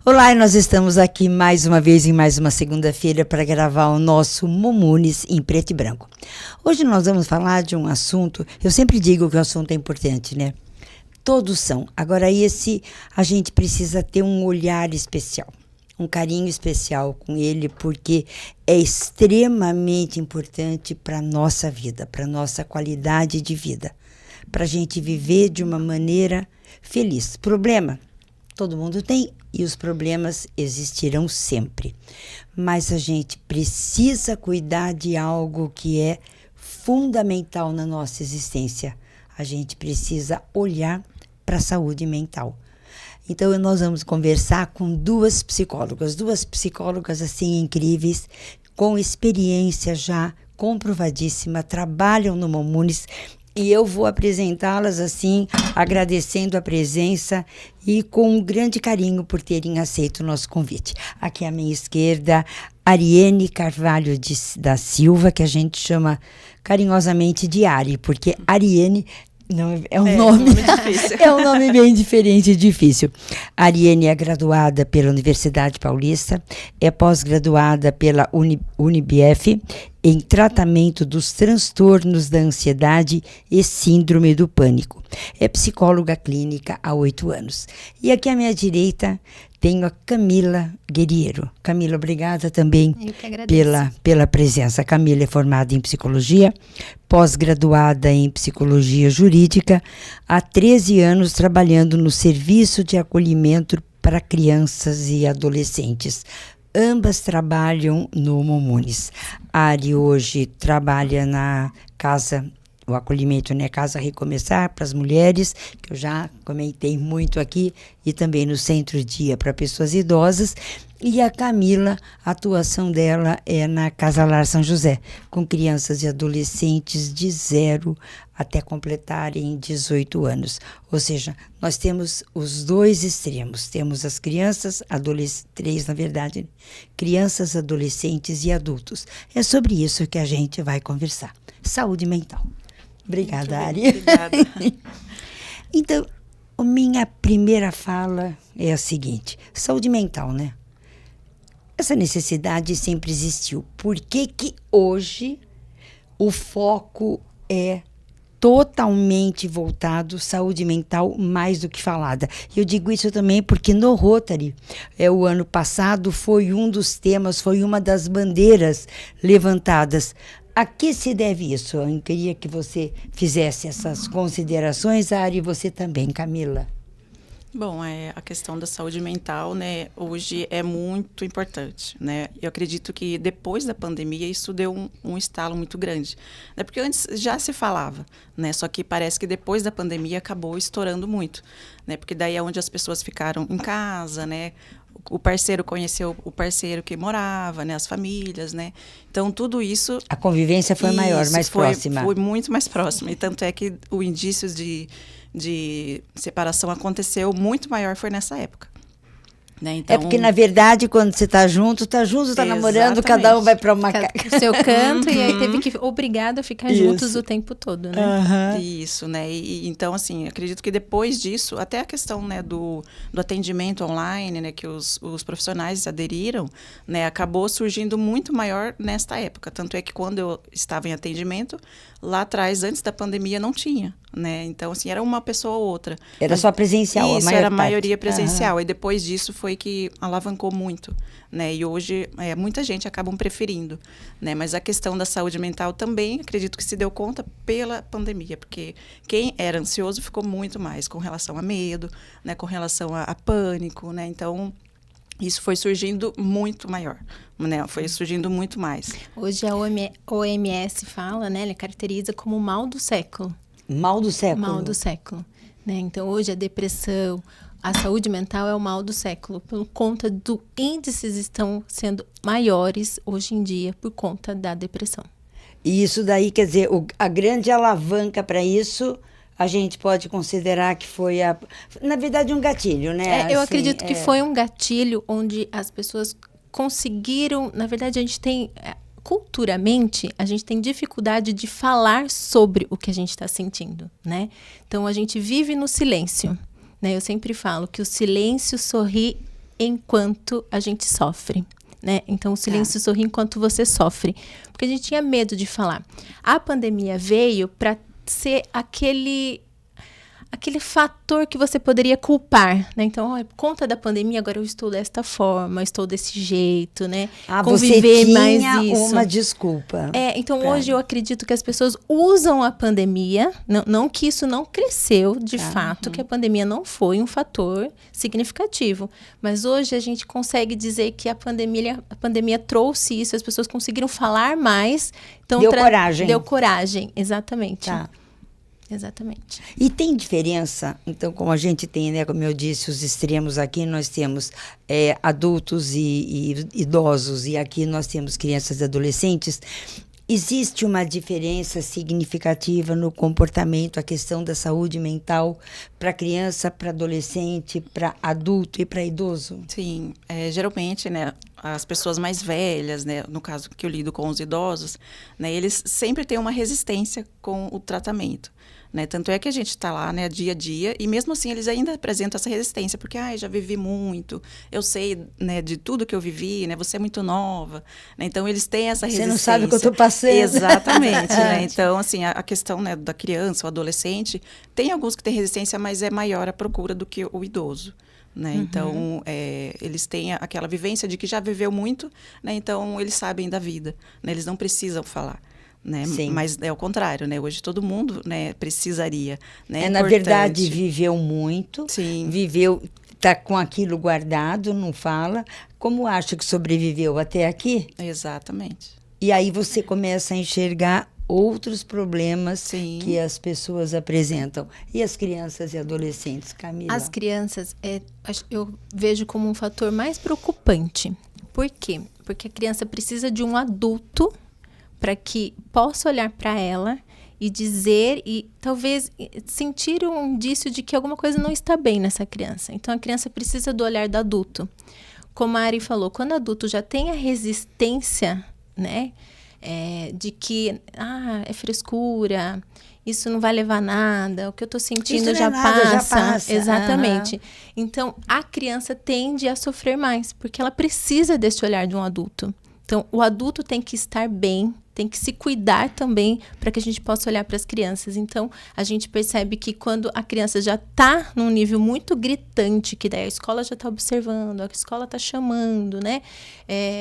Olá, e nós estamos aqui mais uma vez em mais uma segunda-feira para gravar o nosso Mumunis em preto e branco. Hoje nós vamos falar de um assunto, eu sempre digo que o assunto é importante, né? Todos são. Agora esse a gente precisa ter um olhar especial, um carinho especial com ele, porque é extremamente importante para a nossa vida, para a nossa qualidade de vida, para a gente viver de uma maneira feliz. Problema? Todo mundo tem e os problemas existirão sempre. Mas a gente precisa cuidar de algo que é fundamental na nossa existência. A gente precisa olhar para a saúde mental. Então, nós vamos conversar com duas psicólogas assim incríveis, com experiência já comprovadíssima, trabalham no Mumunis. E eu vou apresentá-las assim, agradecendo a presença e com um grande carinho por terem aceito o nosso convite. Aqui à minha esquerda, Ariane Carvalho da Silva, que a gente chama carinhosamente de Ari, porque Ariane não, é um nome difícil. É um nome bem diferente e difícil. A Ariane é graduada pela Universidade Paulista, é pós-graduada pela UniBF em tratamento dos transtornos da ansiedade e síndrome do pânico. É psicóloga clínica há 8 anos. E aqui à minha direita tenho a Camila Guerriero. Camila, obrigada também pela presença. A Camila é formada em psicologia, pós-graduada em psicologia jurídica, há 13 anos trabalhando no serviço de acolhimento para crianças e adolescentes. Ambas trabalham no Mumunis. A Ari hoje trabalha na casa, o acolhimento, né? Casa Recomeçar para as mulheres, que eu já comentei muito aqui, e também no Centro Dia para pessoas idosas. E a Camila, a atuação dela é na Casa Lar São José, com crianças e adolescentes de 0 até completarem 18 anos. Ou seja, nós temos os dois extremos. Temos as crianças, três na verdade, crianças, adolescentes e adultos. É sobre isso que a gente vai conversar. Saúde mental. Obrigada, Ari. Obrigada. Então, a minha primeira fala é a seguinte. Saúde mental, né? Essa necessidade sempre existiu. Por que que hoje o foco é totalmente voltado à saúde mental mais do que falada? Eu digo isso também porque no Rotary, o ano passado, foi um dos temas, foi uma das bandeiras levantadas. A que se deve isso? Eu queria que você fizesse essas considerações, Ari, e você também, Camila. Bom, a questão da saúde mental, né, hoje é muito importante, né? Eu acredito que depois da pandemia isso deu um estalo muito grande, né? Porque antes já se falava, né? Só que parece que depois da pandemia acabou estourando muito, né? Porque daí é onde as pessoas ficaram em casa, né? O parceiro conheceu o parceiro que morava, né? As famílias, né? Então, tudo isso... A convivência foi maior, mais próxima. Foi muito mais próxima. E tanto é que o indícios de separação aconteceu muito maior foi nessa época. Né? Então, é porque, na verdade, quando você está junto, tá namorando, cada um vai para uma casa. O seu canto, e aí teve que obrigado a ficar juntos o tempo todo, né? Isso, né? E, então, assim, acredito que depois disso, até a questão, né, do atendimento online, né, que os profissionais aderiram, né, acabou surgindo muito maior nesta época. Tanto é que quando eu estava em atendimento, lá atrás, antes da pandemia, não tinha. Né? Então, assim, era uma pessoa ou outra. Era só presencial, isso, era a maioria presencial. E depois disso foi que alavancou muito, né? E hoje, muita gente acabam preferindo, né? Mas a questão da saúde mental também, acredito que se deu conta pela pandemia, porque quem era ansioso ficou muito mais com relação a medo, né? Com relação a pânico, né? Então, isso foi surgindo muito maior, né? Foi surgindo muito mais. Hoje a OMS fala, né? Ele caracteriza como o mal do século. Mal do século. Mal do século. Né? Então, hoje a depressão, a saúde mental é o mal do século, por conta do índices estão sendo maiores hoje em dia por conta da depressão. E isso daí, quer dizer, a grande alavanca para isso, a gente pode considerar que foi, na verdade, um gatilho, né? Eu acredito que foi um gatilho onde as pessoas conseguiram, na verdade, a gente tem... Culturalmente, a gente tem dificuldade de falar sobre o que a gente está sentindo, né? Então, a gente vive no silêncio, né? Eu sempre falo que o silêncio sorri enquanto a gente sofre. Né? Então, o silêncio sorri enquanto você sofre. Porque a gente tinha medo de falar. A pandemia veio para ser aquele fator que você poderia culpar, né? Então, por conta da pandemia, agora eu estou desta forma, estou desse jeito, né? Conviver você tinha uma desculpa. Então hoje eu acredito que as pessoas usam a pandemia, não que isso não cresceu, de fato, que a pandemia não foi um fator significativo, mas hoje a gente consegue dizer que a pandemia trouxe isso, as pessoas conseguiram falar mais. Então, deu coragem. Deu coragem, exatamente. Tá. Exatamente. E tem diferença, então, como a gente tem, né, como eu disse, os extremos aqui, nós temos adultos e idosos, e aqui nós temos crianças e adolescentes. Existe uma diferença significativa no comportamento, a questão da saúde mental para criança, para adolescente, para adulto e para idoso? Sim, geralmente, né, as pessoas mais velhas, né, no caso que eu lido com os idosos, né, eles sempre têm uma resistência com o tratamento. Né? Tanto é que a gente está lá, né, dia a dia, e mesmo assim eles ainda apresentam essa resistência, porque já vivi muito, eu sei, né, de tudo que eu vivi, né, você é muito nova, né? Então eles têm essa resistência. Você não sabe o que eu estou passando. Exatamente, né? Então, assim, a questão, né, da criança, o adolescente, tem alguns que têm resistência, mas é maior a procura do que o idoso. Né? Então, eles têm aquela vivência de que já viveu muito, né? Então eles sabem da vida, né? Eles não precisam falar. Né? Mas é o contrário, né? Hoje todo mundo, né, precisaria. Né? Na verdade, viveu muito, sim. Está com aquilo guardado, não fala. Como acha que sobreviveu até aqui? Exatamente. E aí você começa a enxergar outros problemas Sim. que as pessoas apresentam. E as crianças e adolescentes, Camila? As crianças, eu vejo como um fator mais preocupante. Por quê? Porque a criança precisa de um adulto para que possa olhar para ela e dizer e talvez sentir um indício de que alguma coisa não está bem nessa criança. Então, a criança precisa do olhar do adulto. Como a Ari falou, quando o adulto já tem a resistência, né, de que é frescura, isso não vai levar a nada, o que eu estou sentindo já passa. Exatamente. Então, a criança tende a sofrer mais, porque ela precisa desse olhar de um adulto. Então, o adulto tem que estar bem, tem que se cuidar também para que a gente possa olhar para as crianças. Então, a gente percebe que quando a criança já está num nível muito gritante, que daí a escola já está observando, a escola está chamando, né?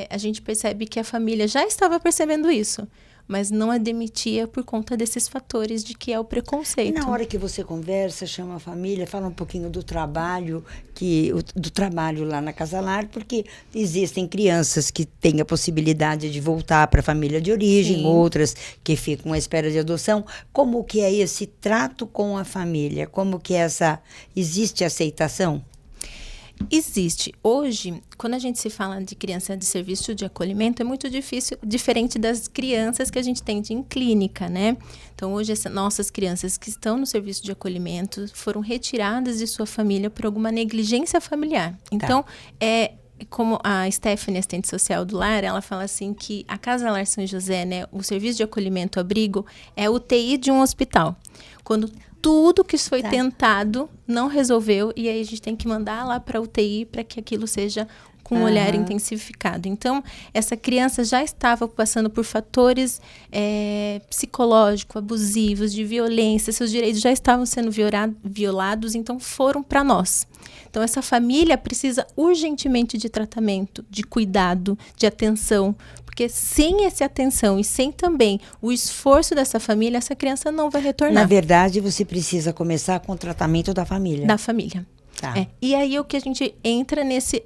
A gente percebe que a família já estava percebendo isso, mas não a demitia por conta desses fatores de que é o preconceito. E na hora que você conversa, chama a família, fala um pouquinho do trabalho, do trabalho lá na Casa Lar, porque existem crianças que têm a possibilidade de voltar para a família de origem, Sim. Outras que ficam à espera de adoção. Como que é esse trato com a família? Como que existe aceitação? Existe. Hoje, quando a gente se fala de criança de serviço de acolhimento, é muito diferente das crianças que a gente tem em clínica, né? Então, hoje, nossas crianças que estão no serviço de acolhimento foram retiradas de sua família por alguma negligência familiar. Então, como a Stephanie, assistente social do lar, ela fala assim que a Casa Lar São José, né, o serviço de acolhimento abrigo, é a UTI de um hospital. Quando tudo que foi tentado não resolveu, e aí a gente tem que mandar lá para a UTI para que aquilo seja com um olhar intensificado. Então, essa criança já estava passando por fatores psicológicos, abusivos, de violência, seus direitos já estavam sendo violados, então foram para nós. Então, essa família precisa urgentemente de tratamento, de cuidado, de atenção, porque sem essa atenção e sem também o esforço dessa família, essa criança não vai retornar. Na verdade, você precisa começar com o tratamento da família. Da família. Tá. E aí o que a gente entra nesse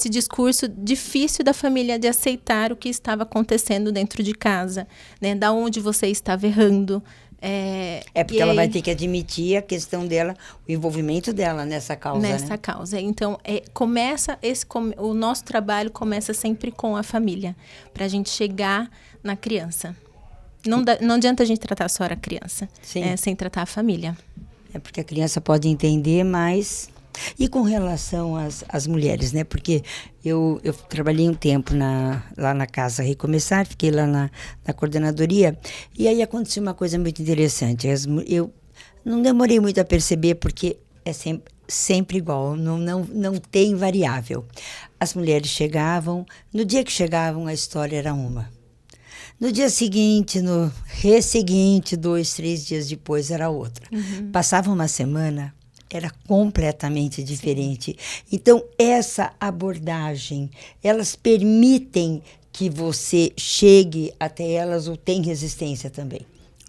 discurso difícil da família de aceitar o que estava acontecendo dentro de casa, né? Da onde você estava errando. Porque ela vai ter que admitir a questão dela, o envolvimento dela nessa causa. Nessa causa. Então, o nosso trabalho começa sempre com a família, para a gente chegar na criança. Não adianta a gente tratar só a criança, sem tratar a família. Porque a criança pode entender, mas... E com relação às mulheres, né? Porque eu trabalhei um tempo lá na Casa Recomeçar, fiquei lá na coordenadoria, e aí aconteceu uma coisa muito interessante. Eu não demorei muito a perceber, porque sempre igual, não tem variável. As mulheres chegavam, no dia que chegavam a história era uma. No dia seguinte, no resseguinte, 2, 3 dias depois era outra. Passava uma semana, era completamente diferente. Então, essa abordagem, elas permitem que você chegue até elas ou tem resistência também?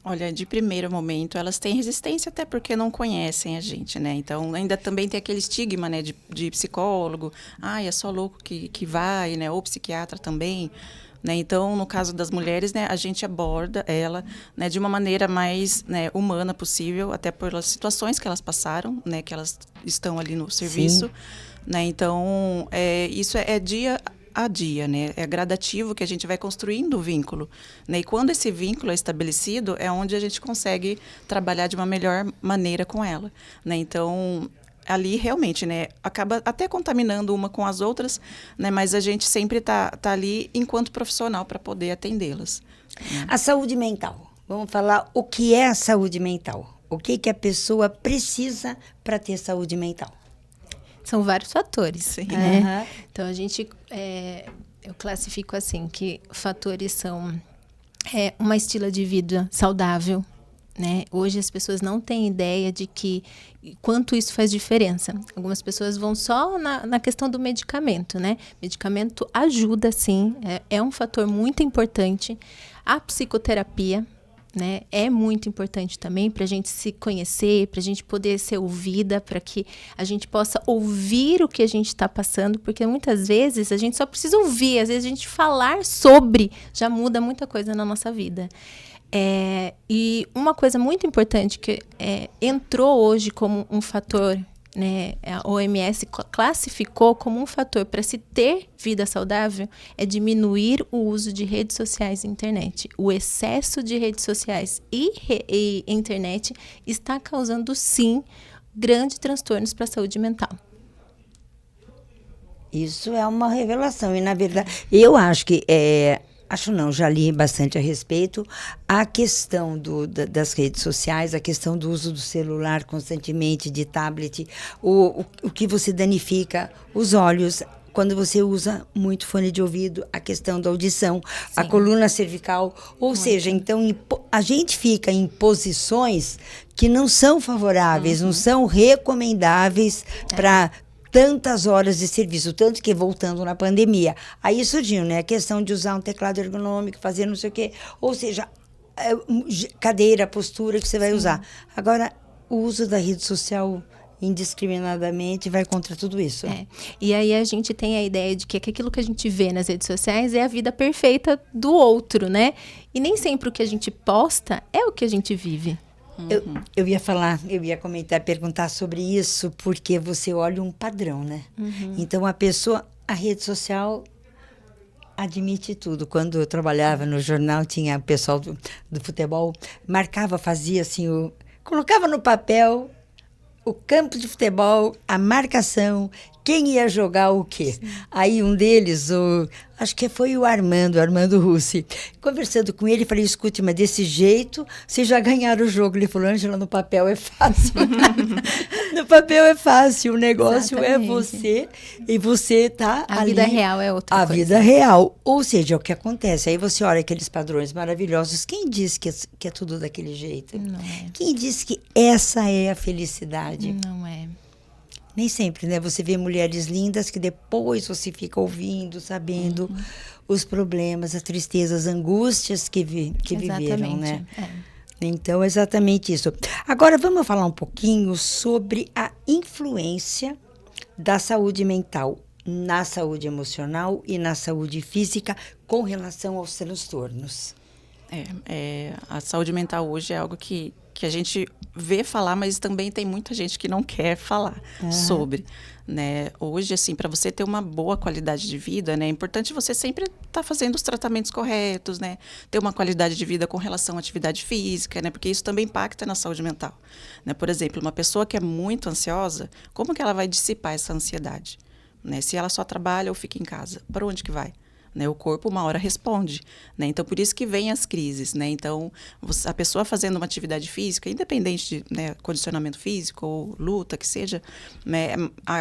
Olha, de primeiro momento, elas têm resistência até porque não conhecem a gente, né? Então, ainda também tem aquele estigma, né, de psicólogo. Ah, é só louco que vai, né? Ou psiquiatra também. Né? Então, no caso das mulheres, né, a gente aborda ela, né, de uma maneira mais, né, humana possível, até pelas situações que elas passaram, né, que elas estão ali no serviço. Né? Então, isso é dia a dia, né? É gradativo que a gente vai construindo o vínculo. Né? E quando esse vínculo é estabelecido, é onde a gente consegue trabalhar de uma melhor maneira com ela. Né? Então, ali realmente, né, acaba até contaminando uma com as outras, né, mas a gente sempre tá ali enquanto profissional para poder atendê-las. Né? A saúde mental. Vamos falar o que é a saúde mental. O que a pessoa precisa para ter saúde mental? São vários fatores. Sim. Né? Então, a gente, eu classifico assim, que fatores são uma estilo de vida saudável. Né? Hoje as pessoas não têm ideia de quanto isso faz diferença. Algumas pessoas vão só na questão do medicamento, né? Medicamento ajuda, sim, é um fator muito importante. A psicoterapia, né, é muito importante também para a gente se conhecer, para a gente poder ser ouvida, para que a gente possa ouvir o que a gente está passando, porque muitas vezes a gente só precisa ouvir, às vezes a gente falar sobre já muda muita coisa na nossa vida. E uma coisa muito importante que entrou hoje como um fator, né, a OMS classificou como um fator para se ter vida saudável, é diminuir o uso de redes sociais e internet. O excesso de redes sociais e internet está causando, sim, grandes transtornos para a saúde mental. Isso é uma revelação. E, na verdade, eu acho que acho não, já li bastante a respeito. A questão das redes sociais, a questão do uso do celular constantemente, de tablet, o que você danifica os olhos quando você usa muito fone de ouvido, a questão da audição, sim, a coluna cervical. Ou seja, então a gente fica em posições que não são favoráveis, não são recomendáveis para tantas horas de serviço, tanto que voltando na pandemia, aí surgiu, né, a questão de usar um teclado ergonômico, fazer não sei o quê, ou seja, cadeira, postura que você vai usar. Agora, o uso da rede social indiscriminadamente vai contra tudo isso. E aí a gente tem a ideia de que aquilo que a gente vê nas redes sociais é a vida perfeita do outro, né? E nem sempre o que a gente posta é o que a gente vive. Eu ia comentar, perguntar sobre isso, porque você olha um padrão, né? Então, a rede social admite tudo. Quando eu trabalhava no jornal, tinha o pessoal do futebol, fazia assim, colocava no papel o campo de futebol, a marcação, quem ia jogar o quê. Sim. Aí um deles, acho que foi o Armando Russi, conversando com ele, falei, escute, mas desse jeito, vocês já ganharam o jogo. Ele falou, Ângela, no papel é fácil. No papel é fácil, o negócio exatamente. É você, e você tá a ali. A vida real é outra coisa. A vida real, ou seja, é o que acontece. Aí você olha aqueles padrões maravilhosos, quem disse que é tudo daquele jeito? Não é. Quem disse que essa é a felicidade? Não é. Nem sempre, né? Você vê mulheres lindas que depois você fica ouvindo, sabendo os problemas, as tristezas, as angústias que viveram, né? Então, exatamente isso. Agora, vamos falar um pouquinho sobre a influência da saúde mental na saúde emocional e na saúde física com relação aos transtornos. A saúde mental hoje é algo que a gente vê falar, mas também tem muita gente que não quer falar sobre, né? Hoje, assim, para você ter uma boa qualidade de vida, né, é importante você sempre estar fazendo os tratamentos corretos, né? Ter uma qualidade de vida com relação à atividade física, né? Porque isso também impacta na saúde mental, né? Por exemplo, uma pessoa que é muito ansiosa, como que ela vai dissipar essa ansiedade, né? Se ela só trabalha ou fica em casa, para onde que vai? né? O corpo uma hora responde, né? Então, por isso que vem as crises, né? Então, a pessoa fazendo uma atividade física, independente de, né, condicionamento físico ou luta, que seja, né?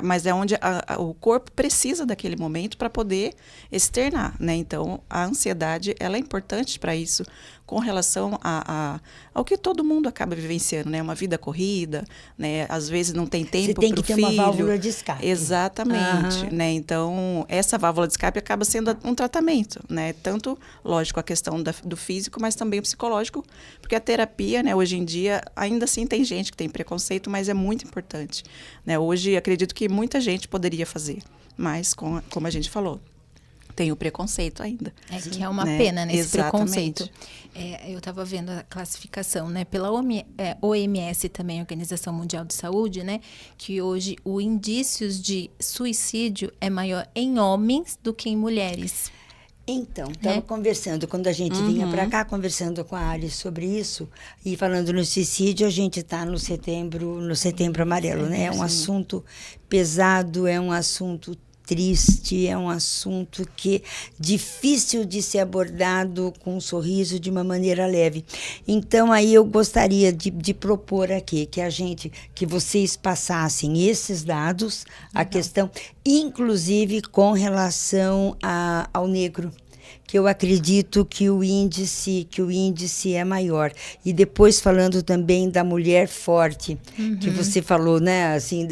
Mas é onde o corpo precisa daquele momento para poder externar, né? Então, a ansiedade, ela é importante para isso, com relação ao que todo mundo acaba vivenciando, né? Uma vida corrida, né? Às vezes não tem tempo para o filho. Você tem que ter uma válvula de escape. Exatamente, né? Então, essa válvula de escape acaba sendo um tratamento, né? Tanto, lógico, a questão do físico, mas também o psicológico, porque a terapia, né? Hoje em dia, ainda assim tem gente que tem preconceito, mas é muito importante, né? Hoje, acredito que muita gente poderia fazer, mas, como a gente falou, tem o preconceito ainda. É que é uma né? pena, né, esse Exatamente. preconceito. Eu estava vendo a classificação, né, pela OMS também, Organização Mundial de Saúde, né, que hoje o indícios de suicídio é maior em homens do que em mulheres. Então, estava conversando, quando a gente vinha para cá, conversando com a Alice sobre isso, e falando no suicídio, a gente está no setembro amarelo, né? É um assunto pesado, é um assunto triste, é um assunto que é difícil de ser abordado com um sorriso, de uma maneira leve. Então, aí eu gostaria de propor aqui que vocês passassem esses dados, a questão, inclusive com relação ao negro, que eu acredito que o índice é maior. E depois falando também da mulher forte, que você falou, né, assim,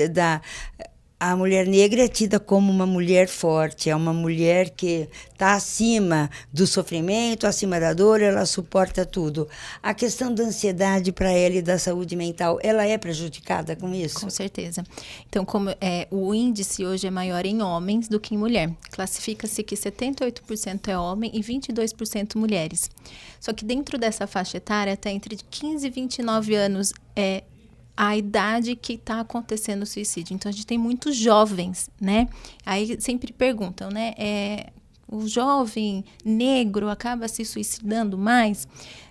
a mulher negra é tida como uma mulher forte, é uma mulher que está acima do sofrimento, acima da dor, ela suporta tudo. A questão da ansiedade para ela e da saúde mental, ela é prejudicada com isso? Com certeza. Então, como o índice hoje é maior em homens do que em mulher. Classifica-se que 78% é homem e 22% mulheres. Só que dentro dessa faixa etária, até entre 15 e 29 anos é a idade que está acontecendo o suicídio. Então, a gente tem muitos jovens, né? Aí sempre perguntam, né? O jovem negro acaba se suicidando mais?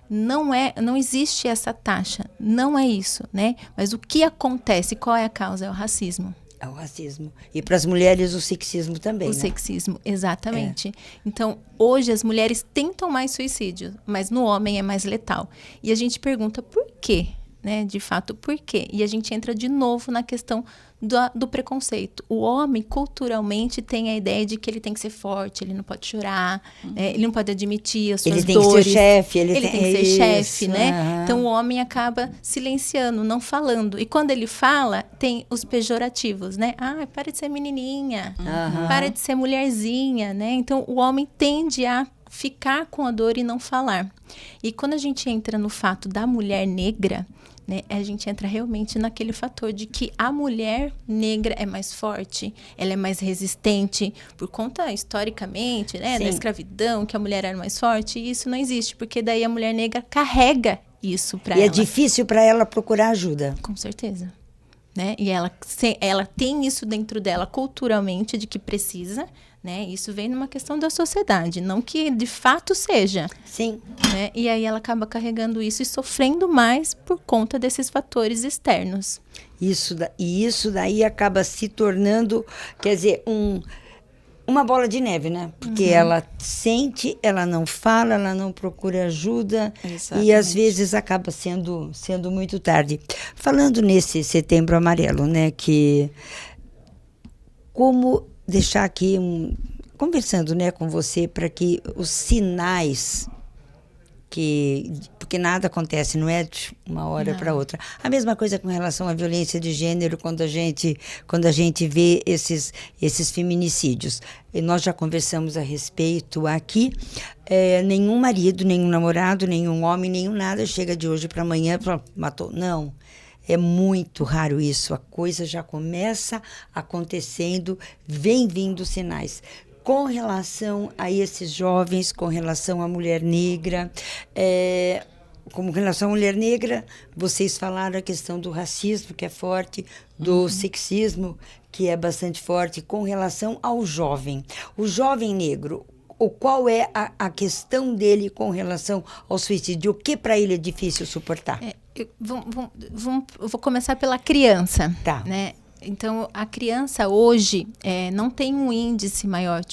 Não existe essa taxa, não é isso, né? Mas o que acontece, qual é a causa? É o racismo. É o racismo. E para as mulheres, o sexismo também, O sexismo, exatamente. Então, hoje as mulheres tentam mais suicídio, mas no homem é mais letal. E a gente pergunta por quê? Né, de fato, por quê? E a gente entra de novo na questão do preconceito. O homem, culturalmente, tem a ideia de que ele tem que ser forte, ele não pode chorar, ele não pode admitir as suas dores. Ele tem que ser chefe. Ele tem que ser chefe, né? Então, o homem acaba silenciando, não falando. E quando ele fala, tem os pejorativos, né? Para de ser menininha, para de ser mulherzinha, né? Então, o homem tende a ficar com a dor e não falar. E quando a gente entra no fato da mulher negra, né, a gente entra realmente naquele fator de que a mulher negra é mais forte, ela é mais resistente, por conta, historicamente, né, da escravidão, que a mulher era mais forte, e isso não existe, porque daí a mulher negra carrega isso para ela. E é difícil para ela procurar ajuda. Com certeza. Né? E ela tem isso dentro dela culturalmente, de que precisa, né? Isso vem numa questão da sociedade, não que de fato seja. Sim. Né? E aí ela acaba carregando isso e sofrendo mais por conta desses fatores externos. Isso daí acaba se tornando, quer dizer, uma bola de neve, né? Porque ela sente, ela não fala, ela não procura ajuda. Exatamente. E às vezes acaba sendo muito tarde. Falando nesse Setembro Amarelo, né? Que como deixar aqui conversando, né, com você para que os sinais porque nada acontece, não é de uma hora para outra. A mesma coisa com relação à violência de gênero, quando a gente vê esses feminicídios. E nós já conversamos a respeito aqui. Nenhum marido, nenhum namorado, nenhum homem, nenhum nada chega de hoje para amanhã e fala, matou. Não. É muito raro isso. A coisa já começa acontecendo, vem vindo sinais. Com relação a esses jovens, com relação à mulher negra, com relação à mulher negra, vocês falaram a questão do racismo, que é forte, do sexismo, que é bastante forte, com relação ao jovem. O jovem negro, qual é a questão dele com relação ao suicídio? O que para ele é difícil suportar? Eu vou começar pela criança. Tá. Né? Então, a criança hoje não tem um índice maior,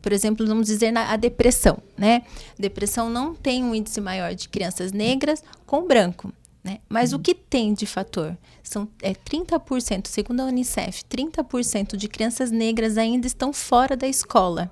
Por exemplo, vamos dizer a depressão, né? Depressão não tem um índice maior de crianças negras com branco, né? Mas o que tem de fator? 30%, segundo a Unicef, 30% de crianças negras ainda estão fora da escola.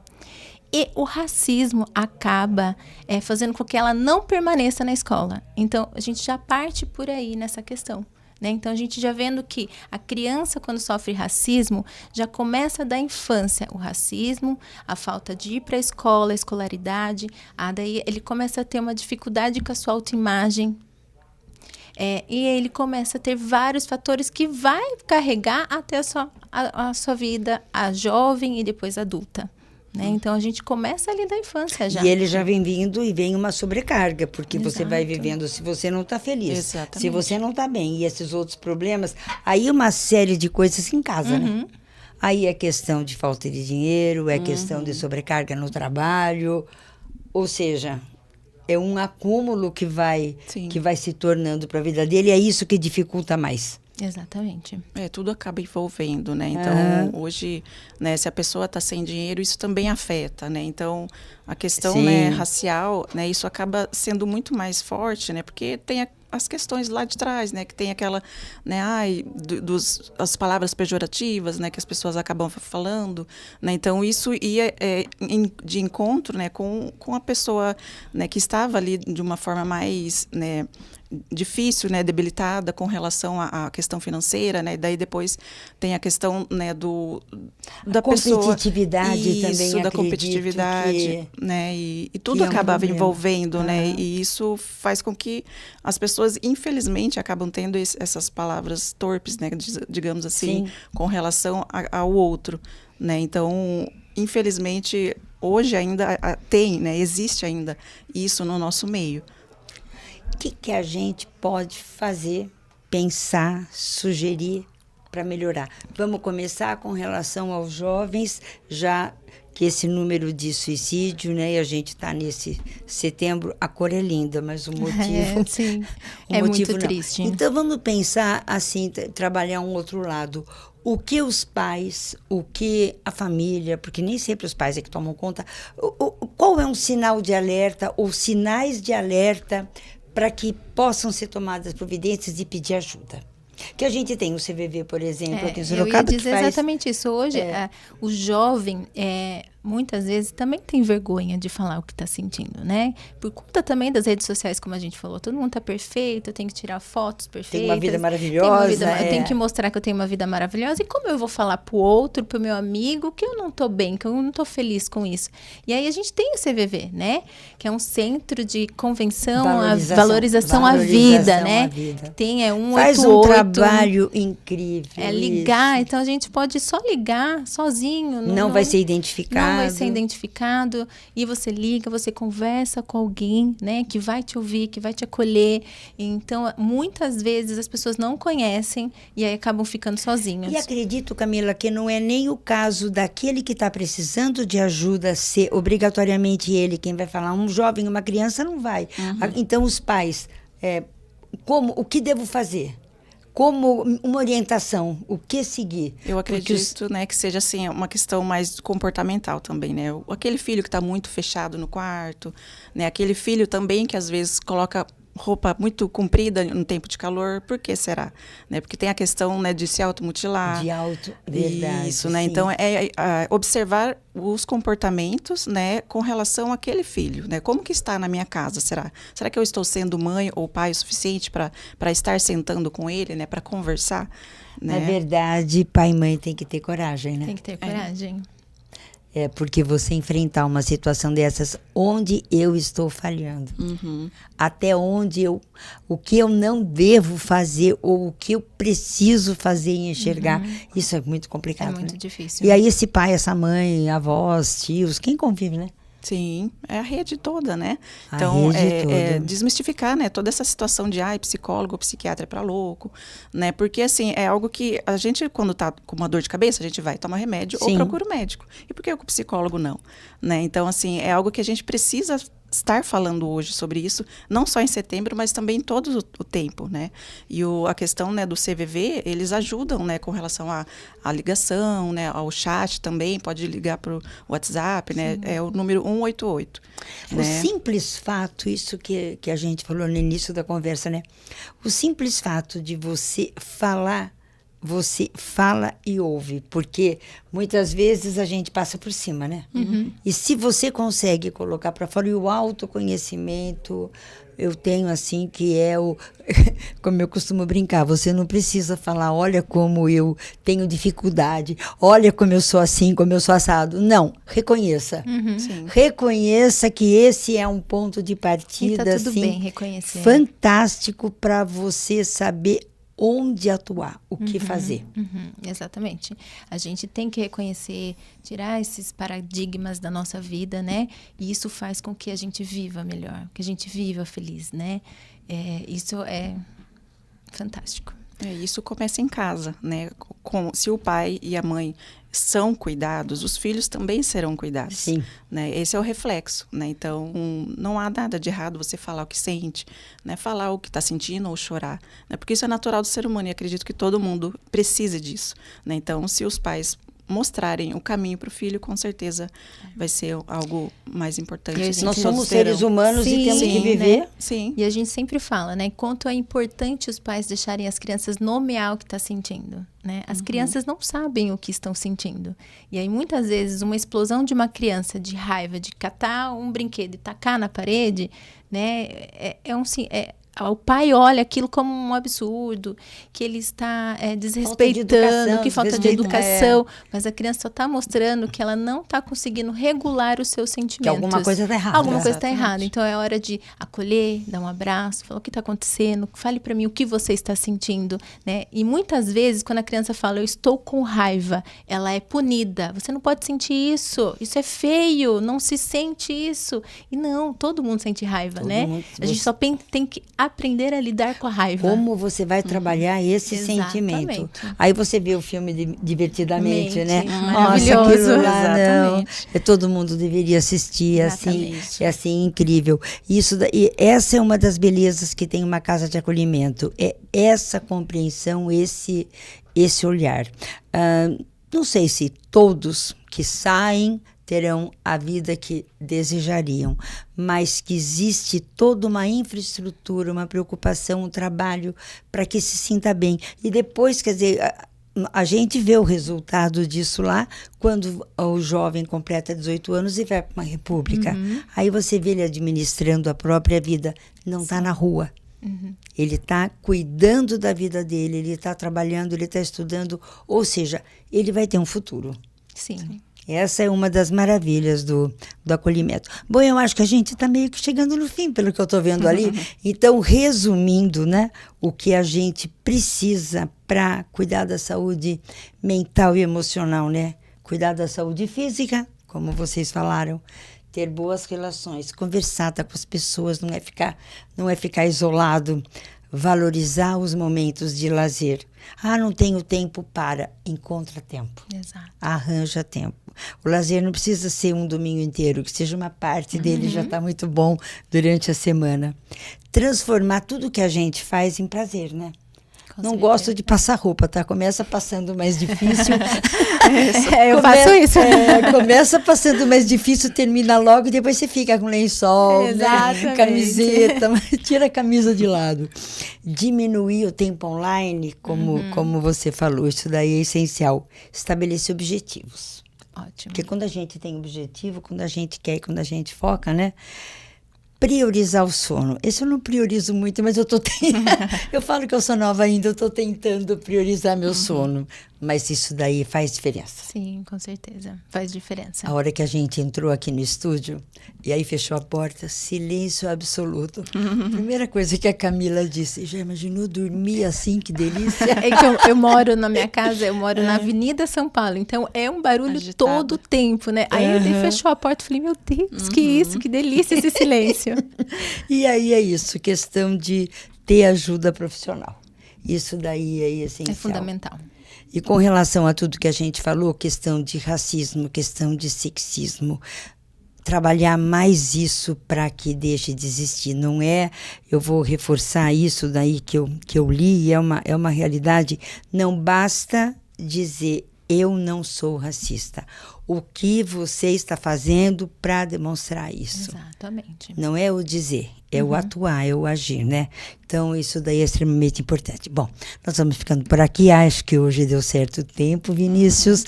E o racismo acaba fazendo com que ela não permaneça na escola. Então, a gente já parte por aí nessa questão. Né? Então, a gente já vendo que a criança, quando sofre racismo, já começa da infância. O racismo, a falta de ir para a escola, a escolaridade. Daí ele começa a ter uma dificuldade com a sua autoimagem. E ele começa a ter vários fatores que vai carregar até a sua vida, a jovem e depois adulta. Né? Então, a gente começa ali da infância já. E ele já vem vindo e vem uma sobrecarga, porque Exato. você vai vivendo se você não está feliz. Exatamente. Se você não está bem. E esses outros problemas, aí uma série de coisas em casa, né? Aí é questão de falta de dinheiro, é questão de sobrecarga no trabalho. Ou seja, é um acúmulo que vai se tornando para a vida dele. É isso que dificulta mais. Exatamente. Tudo acaba envolvendo, né? Então, hoje, né, se a pessoa está sem dinheiro, isso também afeta, né? Então, a questão, né, racial, né, isso acaba sendo muito mais forte, né? Porque tem as questões lá de trás, né? Que tem aquela, né? As palavras pejorativas, né? Que as pessoas acabam falando, né? Então, isso ia de encontro, né? Com a pessoa, né? Que estava ali de uma forma mais, né? Difícil, né, debilitada com relação à questão financeira, né, daí depois tem a questão, né, da competitividade pessoa, também, isso, da competitividade, né, e tudo acabava envolvendo, né, e isso faz com que as pessoas, infelizmente, acabam tendo essas palavras torpes, né, digamos assim, com relação ao outro, né, então, infelizmente, hoje ainda tem, né, existe ainda isso no nosso meio. O que a gente pode fazer, pensar, sugerir para melhorar? Vamos começar com relação aos jovens, já que esse número de suicídio, né? E a gente está nesse setembro, a cor é linda, mas o motivo... sim. o motivo muito não. triste. Então, vamos pensar assim, trabalhar um outro lado. O que os pais, o que a família, porque nem sempre os pais é que tomam conta, qual é um sinal de alerta ou sinais de alerta para que possam ser tomadas providências e pedir ajuda? Que a gente tem o CVV, por exemplo, aqui em Sorocaba, eu ia dizer exatamente isso. Hoje, o jovem, muitas vezes, também tem vergonha de falar o que está sentindo, né? Por conta também das redes sociais, como a gente falou. Todo mundo está perfeito, eu tenho que tirar fotos perfeitas. Tem uma vida maravilhosa. Eu tenho que mostrar que eu tenho uma vida maravilhosa. E como eu vou falar pro outro, pro meu amigo, que eu não tô bem, que eu não tô feliz com isso? E aí, a gente tem o CVV, né? Que é um centro de convenção, valorização à vida, né? Tem 188. Faz um trabalho incrível. Ligar, então a gente pode só ligar sozinho. Não vai ser identificado. Não vai ser identificado. E você liga, você conversa com alguém, né? Que vai te ouvir, que vai te acolher. Então, muitas vezes as pessoas não conhecem e aí acabam ficando sozinhos. E acredito, Camila, que não é nem o caso daquele que está precisando de ajuda ser obrigatoriamente ele quem vai falar. Um jovem, uma criança não vai. Então, os pais, o que devo fazer? Como uma orientação, o que seguir? Eu acredito, né, que seja assim, uma questão mais comportamental também, né? Aquele filho que está muito fechado no quarto, né? Aquele filho também que às vezes coloca roupa muito comprida no tempo de calor, por que será? Né? Porque tem a questão, né, de se automutilar. Verdade. Isso, né? Sim. Então, observar os comportamentos, né, com relação àquele filho, né? Como que está na minha casa, será? Será que eu estou sendo mãe ou pai o suficiente para estar sentando com ele, né, para conversar? Né? Na verdade, pai e mãe tem que ter coragem, né? Tem que ter coragem. Porque você enfrentar uma situação dessas, onde eu estou falhando, até onde o que eu não devo fazer ou o que eu preciso fazer e enxergar, isso é muito complicado. É muito né? difícil. E aí esse pai, essa mãe, avós, tios, quem convive, né? Sim, é a rede toda, né? A Então, rede toda. desmistificar, né, toda essa situação de psicólogo, psiquiatra é para louco, né? Porque, assim, é algo que a gente, quando tá com uma dor de cabeça, a gente vai tomar remédio ou procura o médico. E por que o psicólogo não? Né? Então, assim, é algo que a gente precisa estar falando hoje sobre isso, não só em setembro, mas também todo o tempo, né? E a questão, né, do CVV, eles ajudam, né, com relação à ligação, né, ao chat também, pode ligar para o WhatsApp, né? É o número 188. O né? simples fato, isso que a gente falou no início da conversa, né? O simples fato de você falar, você fala e ouve, porque muitas vezes a gente passa por cima, né? E se você consegue colocar para fora, e o autoconhecimento, eu tenho assim, que é como eu costumo brincar, você não precisa falar, olha como eu tenho dificuldade, olha como eu sou assim, como eu sou assado. Não, reconheça. Sim. Reconheça que esse é um ponto de E partida, tá tudo assim, bem reconhecer. fantástico para você saber onde atuar, o que fazer. Exatamente. A gente tem que reconhecer, tirar esses paradigmas da nossa vida, né? E isso faz com que a gente viva melhor, que a gente viva feliz, né? Isso é fantástico. Isso começa em casa, né? Se o pai e a mãe são cuidados, os filhos também serão cuidados. Sim. Né? Esse é o reflexo, né? Então, não há nada de errado você falar o que sente, né? Falar o que está sentindo ou chorar, né? Porque isso é natural do ser humano e acredito que todo mundo precisa disso, né? Então, se os pais mostrarem o caminho para o filho, com certeza vai ser algo mais importante. Nós somos seres humanos e temos que viver. Né? Sim. E a gente sempre fala, né? Quanto é importante os pais deixarem as crianças nomear o que está sentindo, né? As crianças não sabem o que estão sentindo. E aí, muitas vezes, uma explosão de uma criança de raiva, de catar um brinquedo e tacar na parede, né? O pai olha aquilo como um absurdo, que ele está desrespeitando, que falta de educação. Mas a criança só está mostrando que ela não está conseguindo regular os seus sentimentos. Que alguma coisa está errada. Alguma coisa está errada. Então, é hora de acolher, dar um abraço, falar o que está acontecendo, fale para mim o que você está sentindo, né? E muitas vezes, quando a criança fala, eu estou com raiva, ela é punida. Você não pode sentir isso é feio, não se sente isso. E não, todo mundo sente raiva, né? A gente só tem que aprender a lidar com a raiva. Como você vai trabalhar esse sentimento. Aí você vê o filme Divertidamente, né? Maravilhoso. Nossa, aquilo lá, Exatamente. não. Todo mundo deveria assistir, assim, é assim, incrível. E essa é uma das belezas que tem uma casa de acolhimento. É essa compreensão, esse olhar. Não sei se todos que saem terão a vida que desejariam, mas que existe toda uma infraestrutura, uma preocupação, um trabalho para que se sinta bem. E depois, quer dizer, a gente vê o resultado disso lá quando o jovem completa 18 anos e vai para uma república. Aí você vê ele administrando a própria vida, não está na rua. Ele está cuidando da vida dele, ele está trabalhando, ele está estudando, ou seja, ele vai ter um futuro. Sim. Essa é uma das maravilhas do acolhimento. Bom, eu acho que a gente está meio que chegando no fim, pelo que eu estou vendo ali. Então, resumindo, né, o que a gente precisa para cuidar da saúde mental e emocional, né? Cuidar da saúde física, como vocês falaram, ter boas relações, conversar com as pessoas, não é ficar isolado, valorizar os momentos de lazer. Não tenho tempo encontra tempo. Exato. Arranja tempo. O lazer não precisa ser um domingo inteiro, que seja uma parte dele, já está muito bom durante a semana. Transformar tudo que a gente faz em prazer, né? Não gosto de passar roupa, tá? Começa passando mais difícil. Eu faço isso. Começa passando mais difícil, termina logo e depois você fica com lençol, né? Camiseta, tira a camisa de lado. Diminuir o tempo online, como você falou, isso daí é essencial. Estabelecer objetivos. Ótimo. Porque quando a gente tem objetivo, quando a gente quer, quando a gente foca, né? Priorizar o sono. Esse eu não priorizo muito, mas eu falo que eu sou nova ainda, eu estou tentando priorizar meu sono. Mas isso daí faz diferença. Sim, com certeza. Faz diferença. A hora que a gente entrou aqui no estúdio, e aí fechou a porta, silêncio absoluto. Primeira coisa que a Camila disse, já imaginou dormir assim, que delícia? É que eu moro na minha casa, eu moro na Avenida São Paulo, então é um barulho agitado todo o tempo, né? Aí ele fechou a porta e falei, meu Deus, que isso, que delícia esse silêncio. E aí é isso, questão de ter ajuda profissional. Isso daí é essencial. É fundamental. E com relação a tudo que a gente falou, questão de racismo, questão de sexismo, trabalhar mais isso para que deixe de existir. Não é, eu vou reforçar isso daí que eu li, é uma realidade. Não basta dizer, eu não sou racista. O que você está fazendo para demonstrar isso? Exatamente. Não é o dizer, é o atuar, é o agir, né? Então, isso daí é extremamente importante. Bom, nós vamos ficando por aqui. Acho que hoje deu certo o tempo, Vinícius.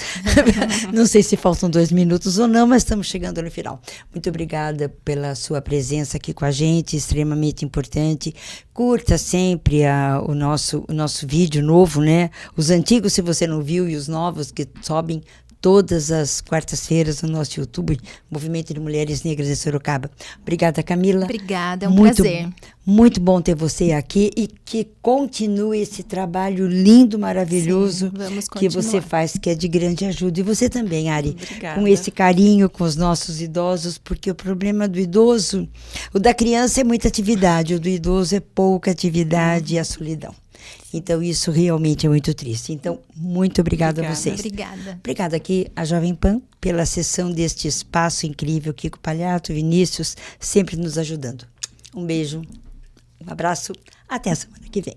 Não sei se faltam 2 minutos ou não, mas estamos chegando no final. Muito obrigada pela sua presença aqui com a gente, extremamente importante. Curta sempre o nosso vídeo novo, né? Os antigos, se você não viu, e os novos que sobem todas as quartas-feiras no nosso YouTube, Movimento de Mulheres Negras de Sorocaba. Obrigada, Camila. Obrigada, é um prazer. Muito bom ter você aqui e que continue esse trabalho lindo, maravilhoso. Sim, vamos que continuar. você faz, que é de grande ajuda. E você também, Ari, Obrigada. com esse carinho com os nossos idosos, porque o problema do idoso, o da criança é muita atividade, o do idoso é pouca atividade e a solidão. Então, isso realmente é muito triste. Então, muito obrigada a vocês. Obrigada. Obrigada aqui à Jovem Pan pela sessão deste espaço incrível. Kiko Palhato, Vinícius, sempre nos ajudando. Um beijo, um abraço, até a semana que vem.